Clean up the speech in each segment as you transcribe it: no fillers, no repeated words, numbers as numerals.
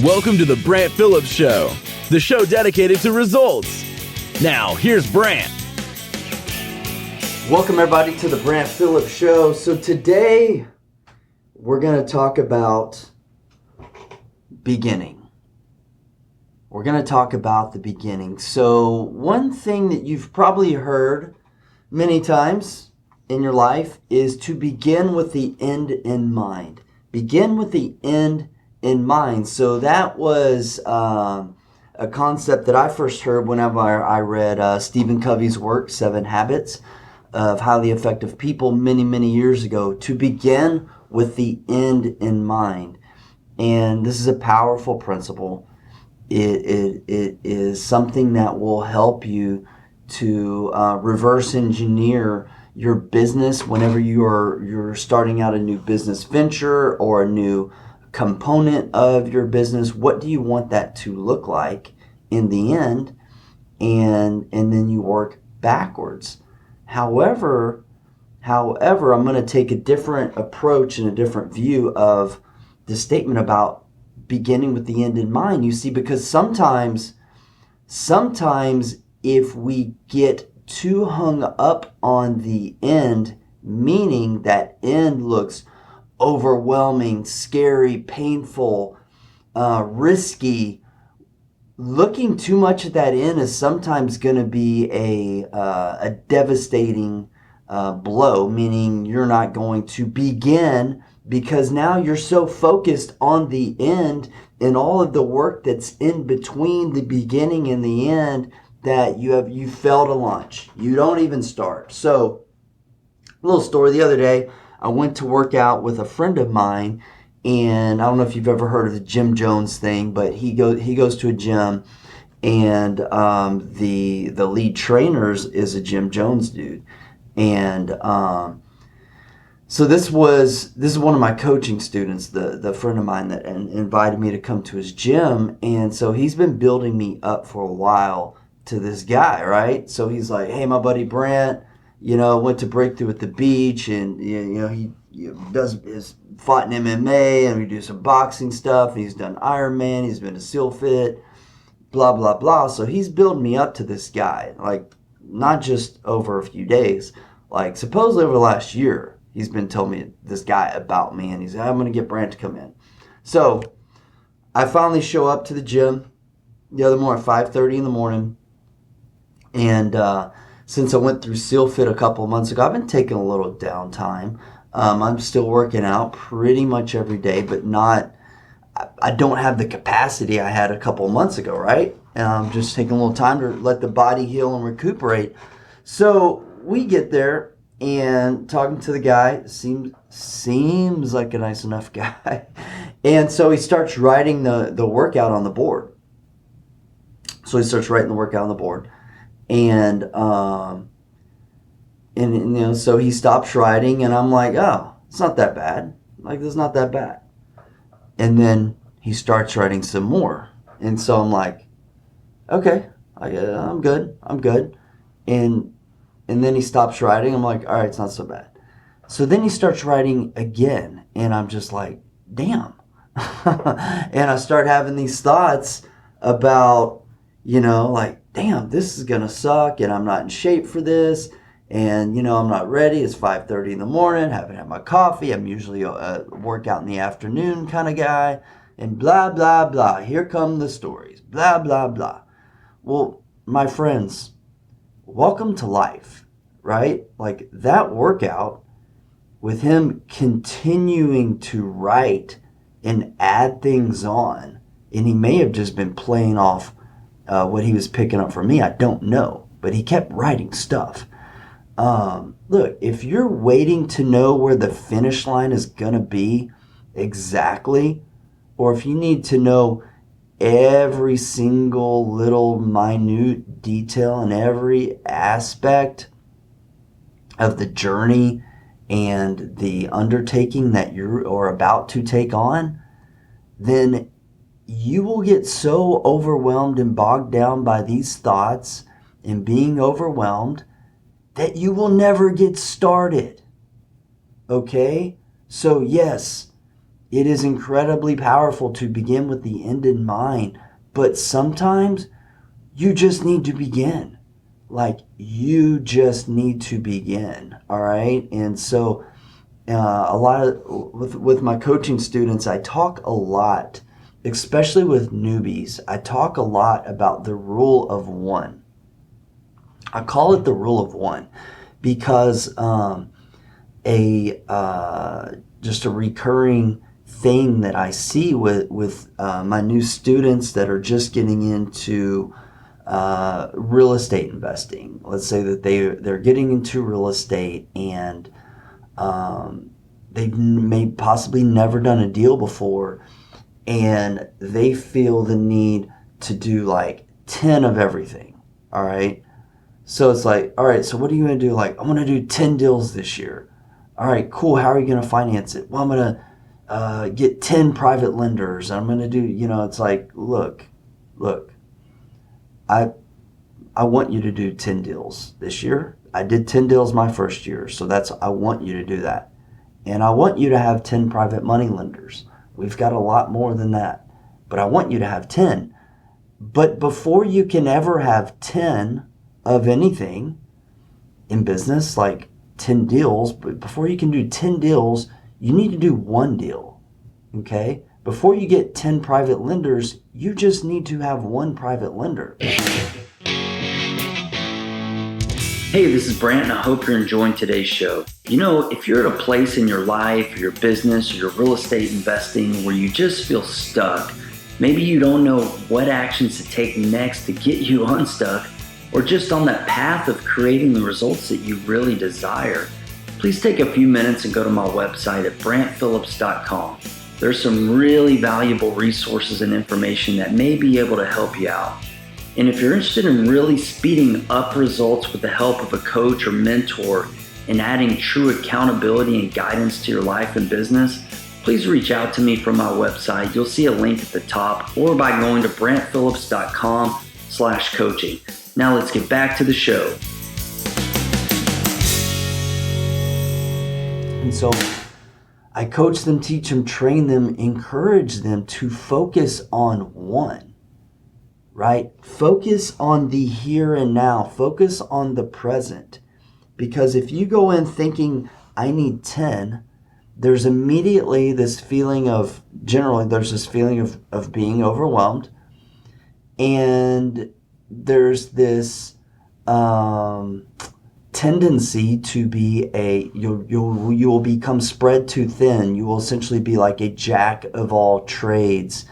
Welcome to the Brant Phillips Show, the show dedicated to results. Now, here's Brant. Welcome, everybody, to the Brant Phillips Show. So today, we're going to talk about beginning. We're going to talk about the beginning. So one thing that you've probably heard many times in your life is to begin with the end in mind. Begin with the end in mind. So that was a concept that I first heard whenever I read Stephen Covey's work, 7 Habits of Highly Effective People, many years ago. To begin with the end in mind. And this is a powerful principle. It is something that will help you to reverse engineer your business whenever you're starting out a new business venture or a new component of your business. What do you want that to look like in the end? And then you work backwards. However, I'm going to take a different approach and a different view of the statement about beginning with the end in mind. You see, because sometimes if we get too hung up on the end, meaning that end looks overwhelming, scary, painful, risky, looking too much at that end is sometimes going to be a devastating blow, meaning you're not going to begin because now you're so focused on the end and all of the work that's in between the beginning and the end that you fail to launch. You don't even start. So, a little story. The other day, I went to work out with a friend of mine, and I don't know if you've ever heard of the Jim Jones thing, but he goes to a gym, and the lead trainer is a Jim Jones dude, and so this is one of my coaching students, the friend of mine that invited me to come to his gym, and so he's been building me up for a while to this guy, right? So he's like, hey, my buddy Brant, went to Breakthrough at the beach, and he fought in MMA, and we do some boxing stuff. He's done Ironman. He's been to SEAL Fit, blah blah blah. So he's building me up to this guy, like not just over a few days, like supposedly over the last year. He's been telling me this guy about me, and he's like, I'm gonna get Brant to come in. So I finally show up to the gym the other morning, 5:30 in the morning, and since I went through SEAL Fit a couple of months ago, I've been taking a little downtime. I'm still working out pretty much every day, but I don't have the capacity I had a couple of months ago, right? And I'm just taking a little time to let the body heal and recuperate. So we get there, and talking to the guy, seems like a nice enough guy. And so he starts writing the workout on the board. And so he stops writing, and I'm like, oh, it's not that bad. Like, it's not that bad. And then he starts writing some more. And so I'm like, okay, I'm good. And then he stops writing. I'm like, all right, it's not so bad. So then he starts writing again, and I'm just like, damn. And I start having these thoughts about, like, damn, this is going to suck, and I'm not in shape for this, and, I'm not ready. It's 5:30 in the morning, haven't had my coffee. I'm usually a workout in the afternoon kind of guy, and blah, blah, blah. Here come the stories, blah, blah, blah. Well, my friends, welcome to life, right? Like, that workout, with him continuing to write and add things on, and he may have just been playing off what he was picking up from me, I don't know. But he kept writing stuff. Look, if you're waiting to know where the finish line is going to be exactly, or if you need to know every single little minute detail and every aspect of the journey and the undertaking that you are about to take on, then you will get so overwhelmed and bogged down by these thoughts and being overwhelmed that you will never get started. Okay? So yes, It is incredibly powerful to begin with the end in mind, but sometimes you just need to begin. Like, you just need to begin, all right? And so a lot of, with my coaching students, I talk a lot, especially with newbies, I talk a lot about the rule of one. I call it the rule of one because just a recurring thing that I see with my new students that are just getting into real estate investing. Let's say that they're getting into real estate and they've may possibly never done a deal before, and they feel the need to do like 10 of everything. All right. So it's like, all right, so what are you going to do? Like, I'm going to do 10 deals this year. All right, cool. How are you going to finance it? Well, I'm going to get 10 private lenders. I'm going to do, it's like, look, I want you to do 10 deals this year. I did 10 deals my first year. So I want you to do that. And I want you to have 10 private money lenders. We've got a lot more than that, but I want you to have 10. But before you can ever have 10 of anything in business, like 10 deals, but before you can do 10 deals, you need to do one deal, okay? Before you get 10 private lenders, you just need to have one private lender. Hey, this is Brant, and I hope you're enjoying today's show. If you're at a place in your life, or your business, or your real estate investing where you just feel stuck, maybe you don't know what actions to take next to get you unstuck, or just on that path of creating the results that you really desire, please take a few minutes and go to my website at brantphillips.com. There's some really valuable resources and information that may be able to help you out. And if you're interested in really speeding up results with the help of a coach or mentor and adding true accountability and guidance to your life and business, please reach out to me from my website. You'll see a link at the top, or by going to brantphillips.com/coaching. Now let's get back to the show. And so I coach them, teach them, train them, encourage them to focus on one, right? Focus on the here and now. Focus on the present. Because if you go in thinking, I need 10, there's immediately this feeling of, of being overwhelmed. And there's this tendency to be you will become spread too thin. You will essentially be like a jack of all trades,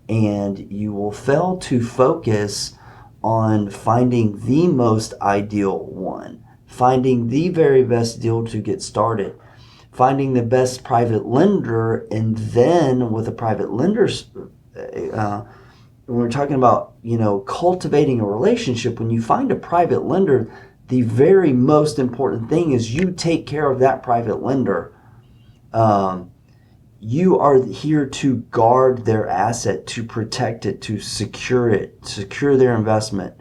and you will fail to focus on finding the most ideal one, finding the very best deal to get started, finding the best private lender. And then with a private lender's when we're talking about, cultivating a relationship, when you find a private lender, the very most important thing is you take care of that private lender. You are here to guard their asset, to protect it, to secure their investment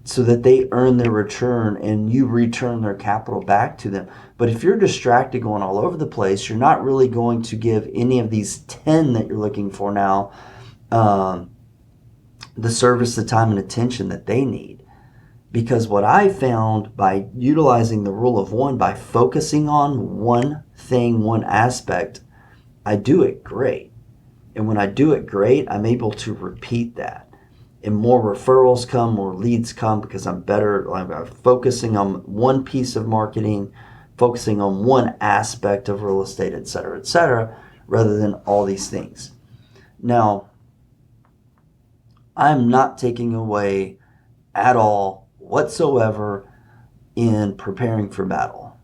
so that they earn their return and you return their capital back to them. But if you're distracted going all over the place, you're not really going to give any of these 10 that you're looking for now the service, the time, and attention that they need. Because what I found by utilizing the rule of one, by focusing on one thing, one aspect, I do it great. And when I do it great, I'm able to repeat that. And more referrals come, more leads come, because I'm focusing on one piece of marketing, focusing on one aspect of real estate, et cetera, rather than all these things. Now, I'm not taking away at all whatsoever in preparing for battle,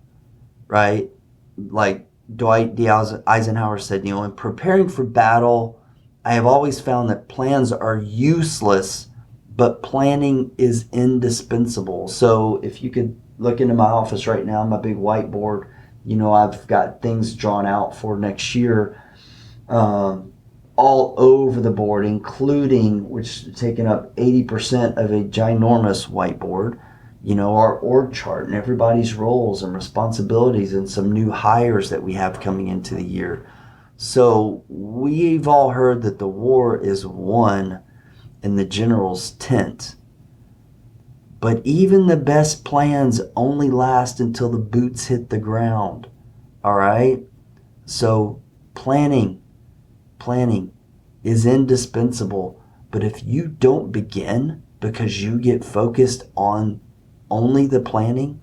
right? Like Dwight D. Eisenhower said, in preparing for battle, I have always found that plans are useless, but planning is indispensable. So if you could look into my office right now, my big whiteboard, I've got things drawn out for next year, all over the board, including, which taking up 80% of a ginormous whiteboard, our org chart and everybody's roles and responsibilities and some new hires that we have coming into the year. So we've all heard that the war is won in the general's tent. But even the best plans only last until the boots hit the ground. All right? So planning is indispensable. But if you don't begin because you get focused on only the planning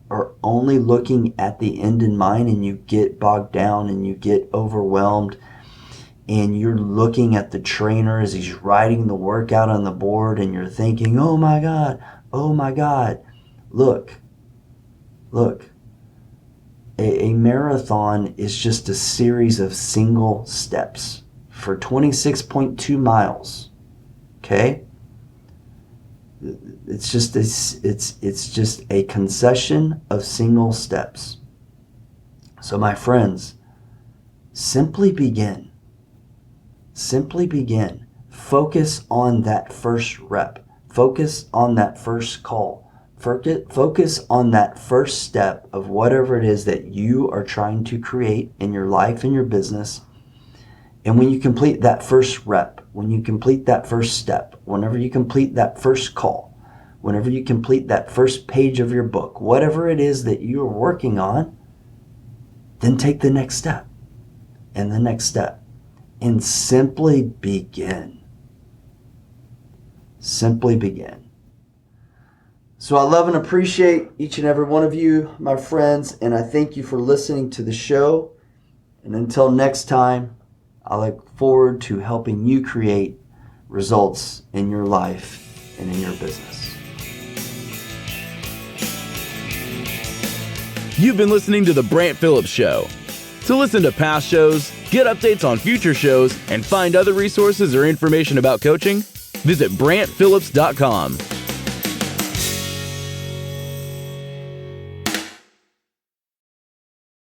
or only looking at the end in mind, and you get bogged down and you get overwhelmed, and you're looking at the trainer as he's writing the workout on the board, and you're thinking, oh my God, look, a marathon is just a series of single steps for 26.2 miles, okay? It's just a concession of single steps. So my friends, simply begin. Focus on that first rep. Focus on that first call. Focus on that first step of whatever it is that you are trying to create in your life and your business. And when you complete that first rep, when you complete that first step, whenever you complete that first call, whenever you complete that first page of your book, whatever it is that you're working on, then take the next step and the next step and simply begin. Simply begin. So I love and appreciate each and every one of you, my friends, and I thank you for listening to the show. And until next time, I look forward to helping you create results in your life and in your business. You've been listening to The Brant Phillips Show. To listen to past shows, get updates on future shows, and find other resources or information about coaching, visit BrantPhillips.com.